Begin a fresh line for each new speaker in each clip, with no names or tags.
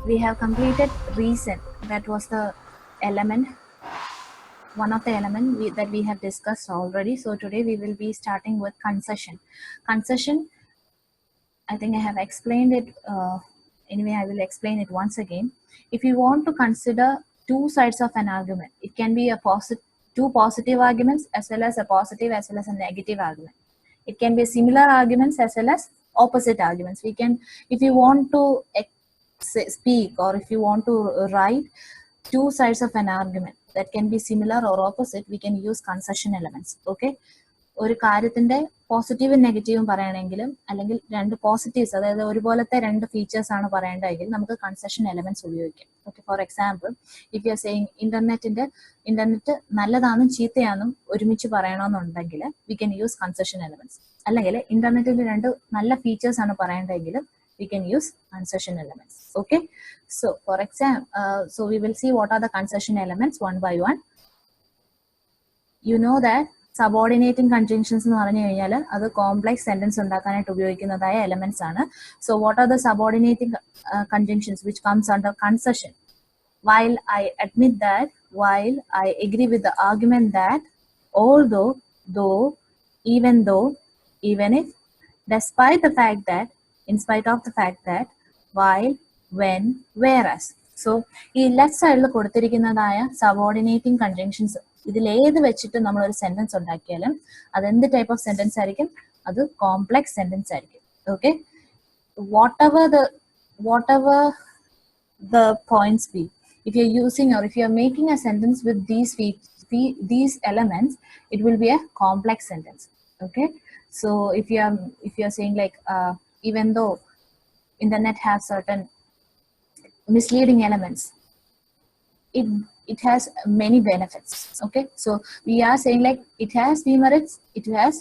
we have completed reason. That was the element, one of the element that we have discussed already. So today we will be starting with concession. Concession, I think I have explained it. Anyway, I will explain it once again. If you want to consider two sides of an argument, it can be two positive arguments as well as a positive as well as a negative argument. It can be similar arguments as well as opposite arguments. We can, if you want to speak or if you want to write two sides of an argument that can be similar or opposite, we can use concession elements. Okay, ഒരു കാര്യത്തിന്റെ പോസിറ്റീവും നെഗറ്റീവും പറയണമെങ്കിലും അല്ലെങ്കിൽ രണ്ട് positives അതായത് ഒരുപോലത്തെ രണ്ട് features ആണ് പറയേണ്ടതെങ്കിൽ നമുക്ക് കൺസെഷൻ എലമെന്റ്സ് ഉപയോഗിക്കാം. Okay, for example, if you are saying internet നല്ലതാണെന്നും ചീത്തയാണെന്നും ഒരുമിച്ച് പറയണമെന്നുണ്ടെങ്കിൽ we can use concession elements. അല്ലെങ്കിൽ ഇന്റർനെറ്റിന്റെ രണ്ട് നല്ല ഫീച്ചേഴ്സ് ആണ് പറയേണ്ടതെങ്കിൽ we can use concession elements. Okay, so for example, so we will see what are the concession elements one by one. You know that subordinating conjunctions എന്ന് പറഞ്ഞു കഴിഞ്ഞാൽ അത് complex sentence ഉണ്ടാക്കാനായിട്ട് ഉപയോഗിക്കുന്നതായ എലമെന്റ്സ് ആണ്. So what are the subordinating conjunctions which comes under concession? While I admit that, while I agree with the argument that, although, though, even though, even if, despite the fact that, in spite of the fact that, while, when, whereas. So ഈ left സൈഡിൽ കൊടുത്തിരിക്കുന്നതായ subordinating conjunctions ഇതിലേത് വെച്ചിട്ട് നമ്മൾ ഒരു sentence ഉണ്ടാക്കിയാലും അതെന്ത് type of sentence ആയിരിക്കും? അത് complex sentence ആയിരിക്കും. Okay, whatever the points be, if you're using or if you're making a sentence with these elements, it will be a complex sentence. Okay, so if you're saying like even though internet has certain misleading elements, it has many benefits. Okay, so we are saying like it has demerits, it has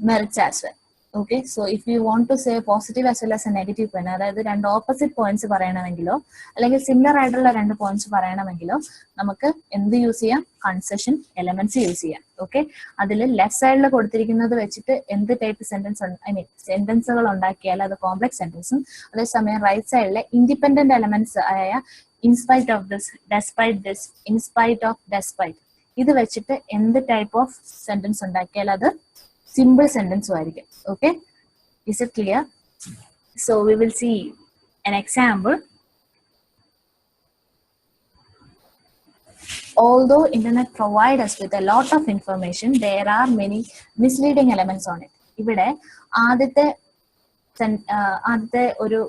merits as well. Okay, so if you want to say positive as well as a negative point, അതായത് രണ്ട് opposite points പറയണമെങ്കിലോ അല്ലെങ്കിൽ similar ആയിട്ടുള്ള രണ്ട് points പറയണമെങ്കിലോ നമുക്ക് എന്ത് use ചെയ്യാം? Concession elements use ചെയ്യാം. Okay, അതിൽ ലെഫ്റ്റ് സൈഡിൽ കൊടുത്തിരിക്കുന്നത് വെച്ചിട്ട് എന്ത് ടൈപ്പ് സെന്റൻസ് സെന്റൻസുകൾ ഉണ്ടാക്കിയാൽ അത് കോംപ്ലെക്സ് സെന്റൻസും, അതേസമയം റൈറ്റ് സൈഡിലെ ഇൻഡിപെൻഡന്റ് എലമെന്റ്സ് ആയ in spite of this, despite this, in spite of despite, ഇത് വെച്ചിട്ട് എന്ത് ടൈപ്പ് ഓഫ് സെന്റൻസ് ഉണ്ടാക്കിയാൽ അത് simple sentence ആയിരിക്കും. Okay, is it clear? So we will see an example. Although internet provide us with a lot of information, there are many misleading elements on it. ഇവിടെ ആദ്യത്തെ ഒരു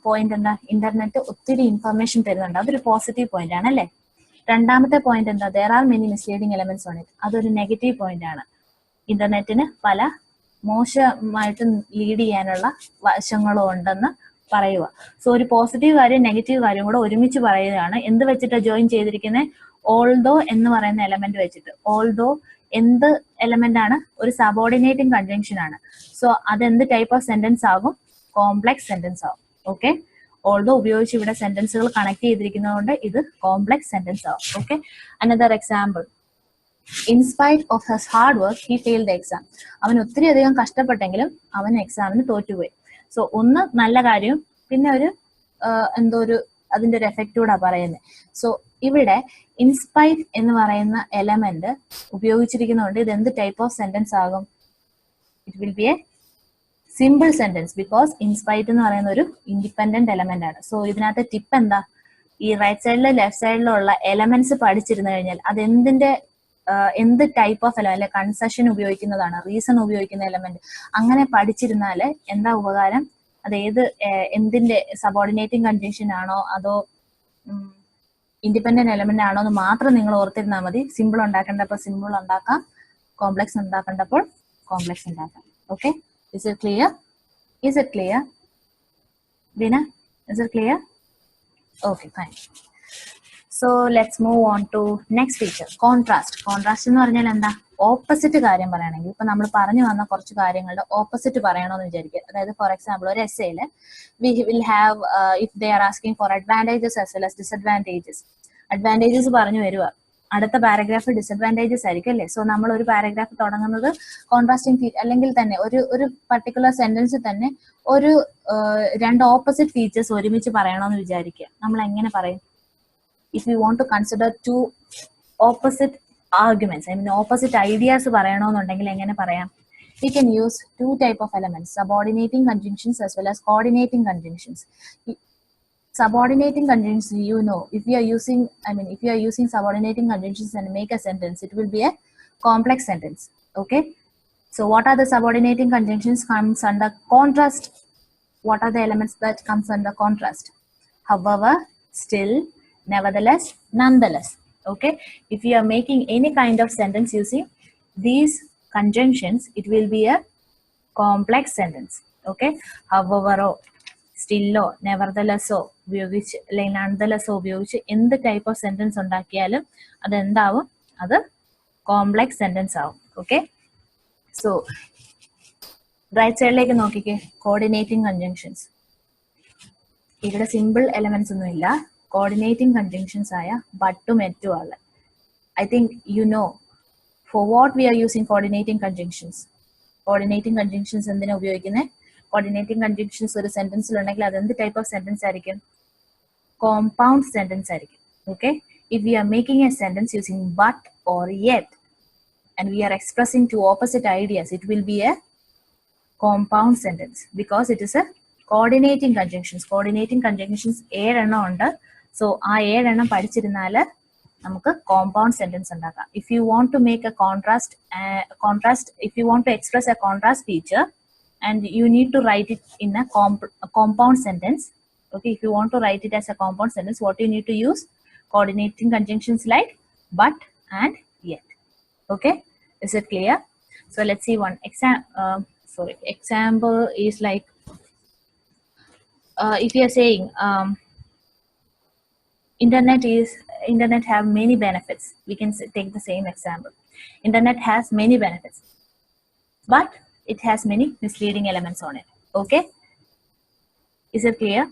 point എന്താ? Internet ഒത്തിരി information തരുന്നുണ്ട്, അതൊരു positive point ആണ് അല്ലേ? രണ്ടാമത്തെ പോയിന്റ് എന്താ? there are many misleading elements on it, അതൊരു നെഗറ്റീവ് പോയിന്റ് ആണ്. ഇന്റർനെറ്റിന് പല മോശമായിട്ട് ലീഡ് ചെയ്യാനുള്ള വശങ്ങളും ഉണ്ടെന്ന് പറയുക. സോ ഒരു പോസിറ്റീവ് കാര്യം നെഗറ്റീവ് കാര്യം കൂടെ ഒരുമിച്ച് പറയുകയാണ്. എന്ത് വെച്ചിട്ട് ജോയിൻ ചെയ്തിരിക്കുന്നത്? ഓൾദോ എന്ന് പറയുന്ന എലമെന്റ് വെച്ചിട്ട്. ഓൾദോ എന്ത് എലമെന്റ് ആണ്? ഒരു സബോർഡിനേറ്റിംഗ് കൺജങ്ഷൻ ആണ്. സോ അതെന്ത് ടൈപ്പ് ഓഫ് സെന്റൻസ് ആകും? കോംപ്ലെക്സ് സെന്റൻസ് ആകും. ഓക്കെ, ഓൾദോ ഉപയോഗിച്ച് ഇവിടെ സെന്റൻസുകൾ കണക്ട് ചെയ്തിരിക്കുന്നതുകൊണ്ട് ഇത് കോംപ്ലെക്സ് സെന്റൻസ് ആകും. Okay, another example, in spite of his hard work he failed the exam. അവൻ ഒത്തിരി അധികം കഷ്ടപ്പെട്ടെങ്കിലും അവൻ എക്സാമിന് തോറ്റുപോയി. സോ ഒന്ന് നല്ല കാര്യം, പിന്നെ ഒരു എന്തോ ഒരു അതിന്റെ ഒരു എഫക്റ്റ് കൂടെ പറയുന്നത്. സോ ഇവിടെ ഇൻസ്പൈറ്റ് എന്ന് പറയുന്ന എലമെന്റ് ഉപയോഗിച്ചിരിക്കുന്നതുകൊണ്ട് ഇത് എന്ത് ടൈപ്പ് ഓഫ് സെന്റൻസ് ആകും? It will B A simple sentence because in spite എന്ന് പറയുന്ന ഒരു ഇൻഡിപെൻഡന്റ് എലമെന്റ് ആണ്. സോ ഇതിനകത്ത് ടിപ്പ് എന്താ? ഈ റൈറ്റ് സൈഡിലും ലെഫ്റ്റ് സൈഡിലും ഉള്ള എലമെന്റ്സ് പഠിച്ചിരുന്നു കഴിഞ്ഞാൽ അത് എന്ത് ടൈപ്പ് ഓഫ് എലമെന്റ്, കൺസെഷൻ ഉപയോഗിക്കുന്നതാണ്, റീസൺ ഉപയോഗിക്കുന്ന എലമെന്റ്, അങ്ങനെ പഠിച്ചിരുന്നാല് എന്താ ഉപകാരം? അത് എന്തിന്റെ സബോർഡിനേറ്റിംഗ് കണ്ടീഷൻ ആണോ അതോ ഇൻഡിപെൻഡന്റ് എലമെന്റ് ആണോ എന്ന് മാത്രം നിങ്ങൾ ഓർത്തിരുന്നാൽ മതി. സിമ്പിൾ ഉണ്ടാക്കേണ്ടപ്പോൾ സിമ്പിൾ ഉണ്ടാക്കാം, കോംപ്ലെക്സ് ഉണ്ടാക്കേണ്ടപ്പോൾ കോംപ്ലെക്സ് ഉണ്ടാക്കാം. Okay, is it clear? Is it clear Beena? Is it clear? Okay, fine. So let's move on to next feature, contrast. Contrast എന്ന് പറഞ്ഞാൽ എന്താ? ഓപ്പോസിറ്റ് കാര്യം പറയണമെങ്കിൽ ഇപ്പൊ നമ്മൾ പറഞ്ഞു വന്ന കുറച്ച് കാര്യങ്ങളുടെ ഓപ്പോസിറ്റ് പറയണമെന്ന് വിചാരിക്കുക. അതായത് ഫോർ എക്സാമ്പിൾ ഒരു എസ്സേയില് we will have if they are asking for advantages as well as disadvantages. Advantages പറഞ്ഞു വരിക, അടുത്ത പാരഗ്രാഫ് ഡിസഡ്വാൻറ്റേജസ് ആയിരിക്കും അല്ലേ. സോ നമ്മൾ ഒരു പാരഗ്രാഫ് തുടങ്ങുന്നത് കോൺട്രാസ്റ്റിംഗ് അല്ലെങ്കിൽ തന്നെ ഒരു പർട്ടിക്കുലർ സെന്റൻസിൽ തന്നെ ഒരു രണ്ട് ഓപ്പോസിറ്റ് ഫീച്ചേഴ്സ് ഒരുമിച്ച് പറയണമെന്ന് വിചാരിക്കുക. നമ്മൾ എങ്ങനെ പറയും? If you want to consider two opposite arguments, I mean opposite ideas പറയണമെന്നുണ്ടെങ്കിൽ എങ്ങനെ പറയാം? We can use two type of elements, subordinating conjunctions as well as coordinating conjunctions. Subordinating conjunctions, you know, if you are using subordinating conjunctions and make a sentence, it will be a complex sentence. Okay, so what are the subordinating conjunctions? Comes under contrast. What are the elements that comes under contrast? However, still, nevertheless, nonetheless. Okay, if you are making any kind of sentence using these conjunctions, it will be a complex sentence. Okay, however, still, nevertheless ഉപയോഗിച്ച് അല്ലെങ്കിൽ nonetheless ഉപയോഗിച്ച് എന്ത് type of sentence ഉണ്ടാക്കിയാലും അതെന്താവും? അത് complex sentence ആവും. Okay, so right സൈഡിലേക്ക് നോക്കിക്കേ, coordinating conjunctions. ഇവിടെ സിമ്പിൾ എലമെന്റ്സ് ഒന്നും ഇല്ല. കോർഡിനേറ്റിംഗ് കൺജങ്ഷൻസ് ആയ ബട്ടും എറ്റും ആണ്. I think you know for what we are using coordinating conjunctions. Coordinating conjunctions എന്തിനാ ഉപയോഗിക്കുന്നത്? Coordinating conjunctions ഒരു സെന്റൻസിൽ ഉണ്ടെങ്കിൽ അത് എന്ത് ടൈപ്പ് ഓഫ് സെന്റൻസ് ആയിരിക്കും? കോമ്പൗണ്ട് സെന്റൻസ് ആയിരിക്കും. Okay, if we are making a sentence using but or yet and we are expressing two opposite ideas, it will be a compound sentence because it is a coordinating conjunctions. Coordinating conjunctions 7 എണ്ണം ഉണ്ട്. So ആ 7 എണ്ണം പഠിച്ചിരുന്നാൽ നമുക്ക് compound sentence ഉണ്ടാക്കാം. If you want to make a contrast, if you want to express a contrast feature and you need to write it in a compound sentence. Okay, if you want to write it as a compound sentence, what you need to use? Coordinating conjunctions like but and yet. Okay, is it clear? So let's see one example is like if you are saying internet have many benefits. We can take the same example. Internet has many benefits, but it has many misleading elements on it. Okay, is it clear?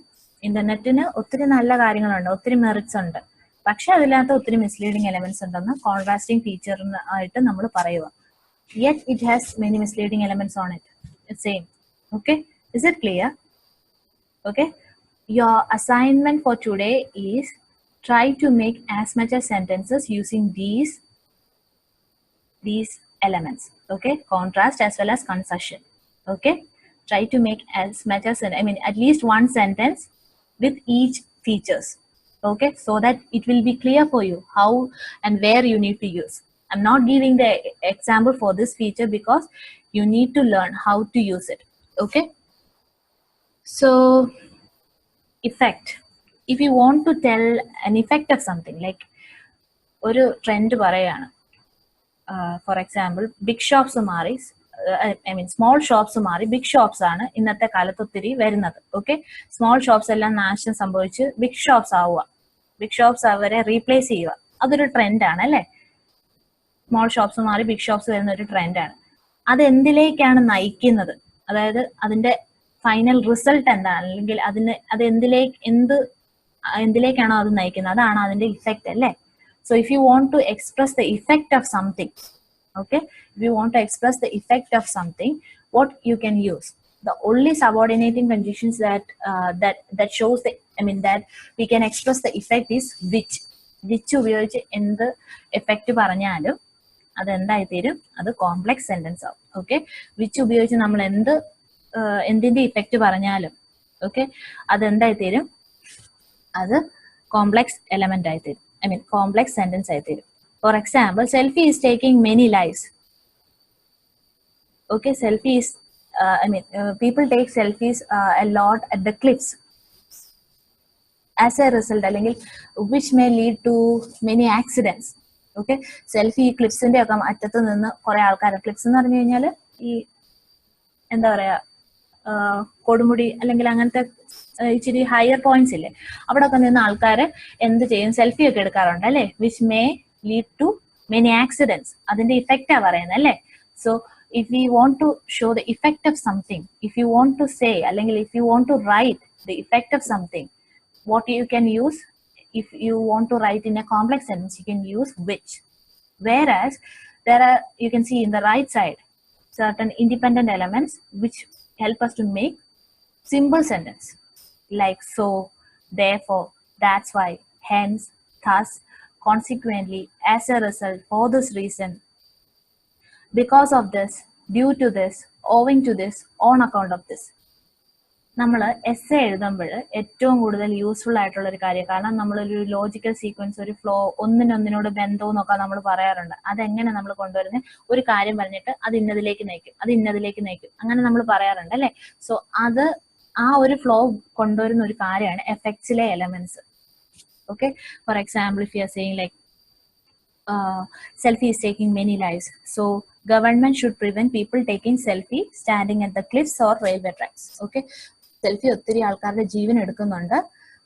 ഇന്റർനെറ്റിന് ഒത്തിരി നല്ല കാര്യങ്ങളുണ്ട്, ഒത്തിരി merits ഉണ്ട്, പക്ഷെ അതിനകത്ത് ഒത്തിരി misleading elements ഉണ്ടെന്ന് contrasting feature ആയിട്ട് നമ്മൾ പറയുക. Yet it has many misleading elements on it. It's same. Okay, is it clear? Okay, your assignment for today is try to make as much as sentences using these elements. Okay, contrast as well as concession. Okay, try to make as much as at least one sentence with each features. Okay, so that it will be clear for you how and where you need to use. I'm not giving the example for this feature because you need to learn how to use it. Okay, so effect. If you want to tell an effect of something, like ഒരു trend പറയാണ്, for example big shops മാറി, small shops മാറി big shops ആണ് ഇന്നത്തെ കാലത്ത് ഒത്തിരി വരുന്നത്. Okay, small shops എല്ലാം നാശം സംഭവിച്ച് ബിഗ് ഷോപ്സ് ആവുക, ബിഗ് ഷോപ്സ് അവരെ റീപ്ലേസ് ചെയ്യുക, അതൊരു ട്രെൻഡാണ് അല്ലേ. സ്മോൾ ഷോപ്സ് മാറി ബിഗ് ഷോപ്സ് വരുന്ന ഒരു ട്രെൻഡാണ്. അത് എന്തിലേക്കാണ് നയിക്കുന്നത്? അതായത് അതിന്റെ ഫൈനൽ റിസൾട്ട് എന്താണ്, അല്ലെങ്കിൽ അത് എന്തിലേക്കാണോ അത് നയിക്കുന്നത്, അതാണ് അതിന്റെ ഇഫക്റ്റ് അല്ലേ. So if you want to express the effect of something, okay, if you want to express the effect of something, what you can use? The only subordinating conjunctions that shows that we can express the effect is which ഉപയോഗിച്ച് എന്ത് effect പറഞ്ഞാലും അത് എന്തായി തീരും? അത് complex sentence ആവും. Okay, which ഉപയോഗിച്ച് നമ്മൾ എന്തിന്റെ ഇഫക്റ്റ് പറഞ്ഞാലും ഓക്കെ അത് എന്തായി തീരും? അത് കോംപ്ലെക്സ് എലമെന്റ് ആയി തീരും, കോംപ്ലെക്സ് സെന്റൻസ് ആയി തീരും. For example, selfie is taking many lives. Okay, selfie is, people take selfies a lot at the cliffs. As a result, which may lead to many accidents. Okay, selfie cliffs-ന്റെ ഒക്കെ അറ്റത്ത് നിന്ന് കുറെ ആൾക്കാർ, clips എന്ന് പറഞ്ഞു കഴിഞ്ഞാൽ ഈ എന്താ പറയാ കൊടുമുടി അല്ലെങ്കിൽ അങ്ങനത്തെ ഇച്ചിരി ഹയർ പോയിന്റ്സ് ഇല്ലേ, അവിടെ ഒക്കെ നിന്ന് ആൾക്കാർ എന്ത് ചെയ്യും? സെൽഫി ഒക്കെ എടുക്കാറുണ്ട് അല്ലേ. Which may lead to many accidents. അതിന്റെ ഇഫക്റ്റാ പറയുന്നത് അല്ലേ. So if we want to show the effect of something, if you want to say അല്ലെങ്കിൽ if you want to write the effect of something, what you can use? if you want to write in a complex sentence, you can use which. Whereas there are, you can see in the right side, certain independent elements which help us to make simple sentence, like so, therefore, that's why, hence, thus, consequently, as a result, for this reason, because of this, due to this, owing to this, on account of this. നമ്മൾ S A എഴുതുമ്പോൾ ഏറ്റവും കൂടുതൽ useful ആയിട്ടുള്ള ഒരു കാര്യം, കാരണം നമ്മളൊരു logical sequence, ഒരു ഫ്ലോ, ഒന്നിനൊന്നിനോട് ബന്ധവും എന്നൊക്കെ നമ്മൾ പറയാറുണ്ട്. അതെങ്ങനെ നമ്മൾ കൊണ്ടുവരുന്നത്, ഒരു കാര്യം പറഞ്ഞിട്ട് അത് ഇന്നതിലേക്ക് നയിക്കും, അത് ഇന്നതിലേക്ക് നയിക്കും, അങ്ങനെ നമ്മൾ പറയാറുണ്ട് അല്ലേ. സോ അത് ആ ഒരു ഫ്ലോ കൊണ്ടുവരുന്ന ഒരു കാര്യമാണ് എഫക്ട്സിലെ elements. Okay, for example if you are saying like selfie is taking many lives, so government should prevent people taking selfie standing at the cliffs or railway tracks. Okay, selfie ഒത്തിരി ആൾക്കാരുടെ ജീവൻ എടുക്കുന്നുണ്ട്,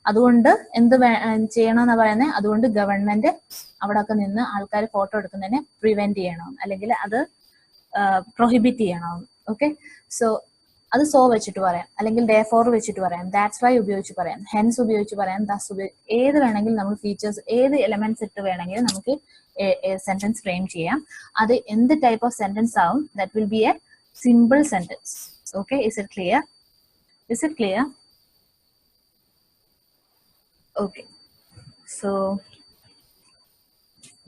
അതുകൊണ്ട് എന്ത് ചെയ്യണമെന്നാ പറയുന്നത്, അതുകൊണ്ട് ഗവൺമെന്റ് അവിടെ ഒക്കെ നിന്ന് ആൾക്കാർ ഫോട്ടോ എടുക്കുന്നതിനെ പ്രിവെന്റ് ചെയ്യണം, അല്ലെങ്കിൽ അത് പ്രൊഹിബിറ്റ് ചെയ്യണം. ഓക്കെ, സോ അത് സോ വെച്ചിട്ട് പറയാം, അല്ലെങ്കിൽ therefore വെച്ചിട്ട് പറയാം, that's why ഉപയോഗിച്ച് പറയാം, hence ഉപയോഗിച്ച് പറയാം, thus ഏത് വേണമെങ്കിലും നമ്മൾ ഫീച്ചേഴ്സ്, ഏത് എലമെന്റ്സ് ഇട്ട് വേണമെങ്കിലും നമുക്ക് സെന്റൻസ് ഫ്രെയിം ചെയ്യാം. അത് എന്ത് ടൈപ്പ് ഓഫ് സെന്റൻസ് ആവും, that will be a simple sentence. Okay, is it clear? Is it clear? Okay, so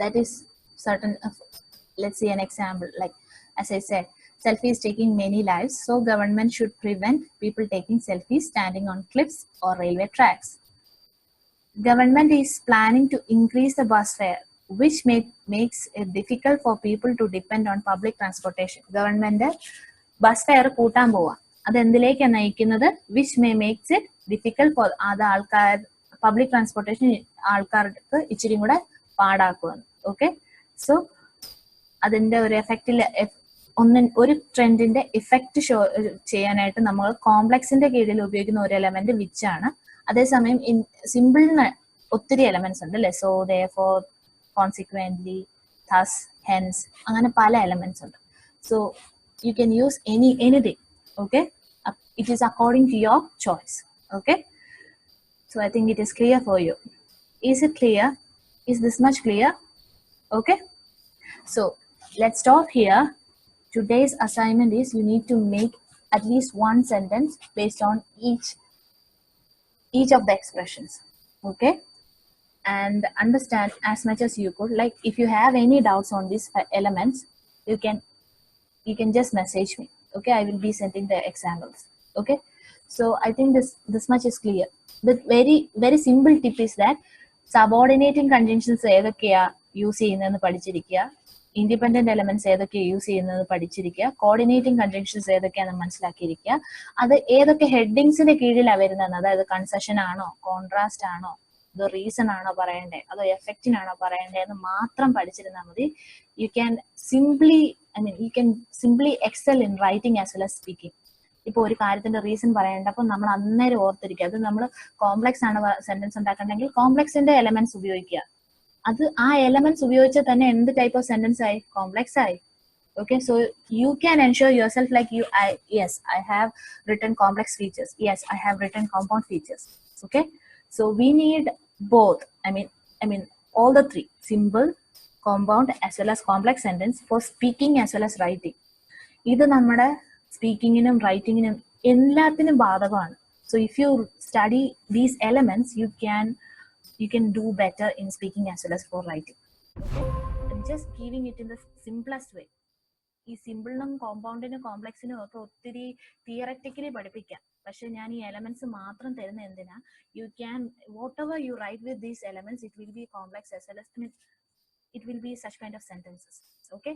that is certain. Let's see an example. Like as I said, selfie is taking many lives, so government should prevent people taking selfies standing on cliffs or railway tracks. Government is planning to increase the bus fare, which makes it difficult for people to depend on public transportation. Government bus fare കൂട്ടാൻ പോവാ, അത് എന്തിലേക്കാണ് നയിക്കുന്നത്, which makes it difficult for അത് ആൾക്കാർ, public transportation ആൾക്കാർക്ക് ഇച്ചിരി കൂടെ പാടാക്കുവാണ്. Okay, so അതിന്റെ ഒരു എഫക്റ്റിൽ ഒരു ട്രെൻഡിന്റെ ഇഫക്റ്റ് ഷോ ചെയ്യാനായിട്ട് നമ്മൾ കോംപ്ലക്സിന്റെ കീഴിൽ ഉപയോഗിക്കുന്ന ഒരു എലമെന്റ് വിച്ച് ആണ്. അതേസമയം സിമ്പിളിന് ഒത്തിരി എലമെന്റ്സ് ഉണ്ട് അല്ലെ, so therefore, consequently, thus, hence, അങ്ങനെ പല എലമെന്റ്സ് ഉണ്ട്. So you can use anything. Okay, it is according to your choice. Okay, so I think it is clear for you. Is it clear? Is this much clear? Okay, so let's stop here. Today's assignment is you need to make at least one sentence based on each of the expressions. Okay, and understand as much as you could. Like if you have any doubts on these elements, you can just message me. Okay, I will be sending the examples. Okay, so I think this much is clear. The very simple tip is that subordinating conjunctions ഏതൊക്കെയാ use ചെയ്യുന്നതെന്ന് പഠിച്ചിരിക്കുക, independent elements ഏതൊക്കെ use ചെയ്യുന്നത് പഠിച്ചിരിക്കുക, coordinating conjunctions ഏതൊക്കെയാണെന്ന് മനസ്സിലാക്കിയിരിക്കുക, അത് ഏതൊക്കെ ഹെഡിങ്സിന്റെ കീഴിലാണ് വരുന്നതെന്ന്, അതായത് കൺസെഷൻ ആണോ, കോൺട്രാസ്റ്റ് ആണോ, ഇത് റീസൺ ആണോ പറയണ്ടേ, അതോ എഫക്റ്റിനാണോ പറയണ്ടേ എന്ന് മാത്രം പഠിച്ചിരുന്നാൽ മതി. You can simply excel in writing as well as speaking. ഇപ്പൊ ഒരു കാര്യത്തിന്റെ റീസൺ പറയേണ്ടപ്പോൾ നമ്മൾ അന്നേരം ഓർത്തിരിക്കുക, അത് നമ്മൾ കോംപ്ലക്സ് ആണ് സെന്റൻസ് ഉണ്ടാക്കണമെങ്കിൽ കോംപ്ലക്സിന്റെ എലമെന്റ്സ് ഉപയോഗിക്കുക. അത് ആ എലമെന്റ്സ് ഉപയോഗിച്ചാൽ തന്നെ എന്ത് ടൈപ്പ് ഓഫ് സെന്റൻസ് ആയി, കോംപ്ലക്സ് ആയി. Okay, so you can ensure yourself like yes, I have written complex features, yes, I have written compound features. Okay, so we need both. I mean all the three: simple, compound, as well as complex sentence for speaking as well as writing. ഇത് നമ്മുടെ സ്പീക്കിങ്ങിനും റൈറ്റിങ്ങിനും എല്ലാത്തിനും ബാധകമാണ്. So if you study these elements, you can do better in speaking as well as for writing. Okay, I'm just giving it in the simplest way. ഈ സിമ്പിളിനും കോമ്പൗണ്ടിനും കോംപ്ലക്സിനും ഒക്കെ ഒത്തിരി theoretically പഠിപ്പിക്കാം, പക്ഷെ ഞാൻ ഈ എലമെന്റ്സ് മാത്രം തരുന്ന എന്തിനാ, you can whatever you write with these elements, it will be complex as well as it will be such kind of sentences. Okay,